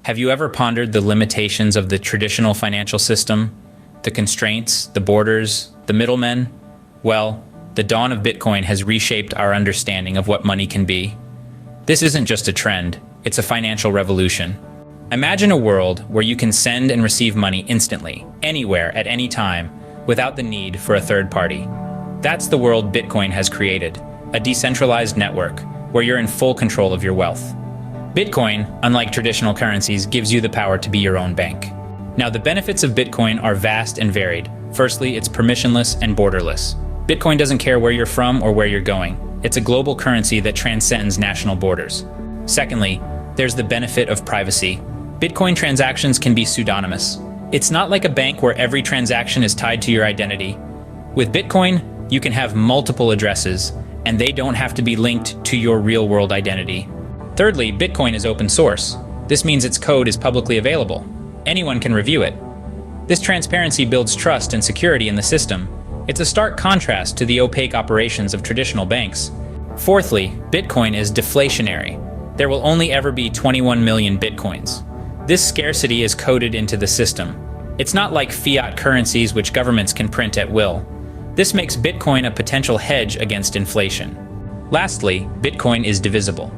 Have you ever pondered the limitations of the traditional financial system? The constraints, the borders, the middlemen? Well, the dawn of Bitcoin has reshaped our understanding of what money can be. This isn't just a trend, it's a financial revolution. Imagine a world where you can send and receive money instantly, anywhere, at any time, without the need for a third party. That's the world Bitcoin has created, a decentralized network where you're in full control of your wealth. Bitcoin, unlike traditional currencies, gives you the power to be your own bank. Now, the benefits of Bitcoin are vast and varied. Firstly, it's permissionless and borderless. Bitcoin doesn't care where you're from or where you're going. It's a global currency that transcends national borders. Secondly, there's the benefit of privacy. Bitcoin transactions can be pseudonymous. It's not like a bank where every transaction is tied to your identity. With Bitcoin, you can have multiple addresses, and they don't have to be linked to your real-world identity. Thirdly, Bitcoin is open source. This means its code is publicly available. Anyone can review it. This transparency builds trust and security in the system. It's a stark contrast to the opaque operations of traditional banks. Fourthly, Bitcoin is deflationary. There will only ever be 21 million Bitcoins. This scarcity is coded into the system. It's not like fiat currencies which governments can print at will. This makes Bitcoin a potential hedge against inflation. Lastly, Bitcoin is divisible.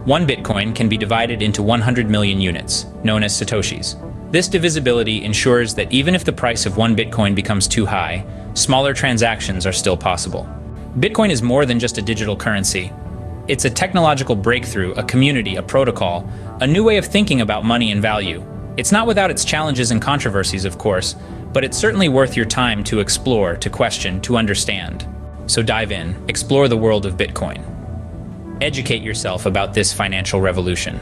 One Bitcoin can be divided into 100 million units, known as Satoshis. This divisibility ensures that even if the price of one Bitcoin becomes too high, smaller transactions are still possible. Bitcoin is more than just a digital currency. It's a technological breakthrough, a community, a protocol, a new way of thinking about money and value. It's not without its challenges and controversies, of course, but it's certainly worth your time to explore, to question, to understand. So dive in, explore the world of Bitcoin. Educate yourself about this financial revolution.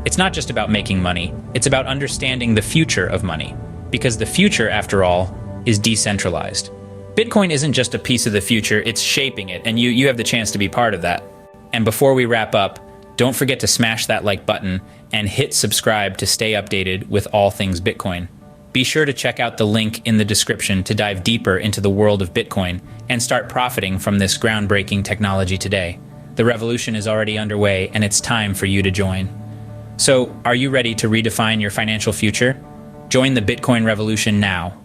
It's not just about making money, it's about understanding the future of money. Because the future, after all, is decentralized. Bitcoin isn't just a piece of the future, it's shaping it, and you have the chance to be part of that. And before we wrap up, don't forget to smash that like button and hit subscribe to stay updated with all things Bitcoin. Be sure to check out the link in the description to dive deeper into the world of Bitcoin and start profiting from this groundbreaking technology today. The revolution is already underway, and it's time for you to join. So, are you ready to redefine your financial future? Join the Bitcoin revolution now.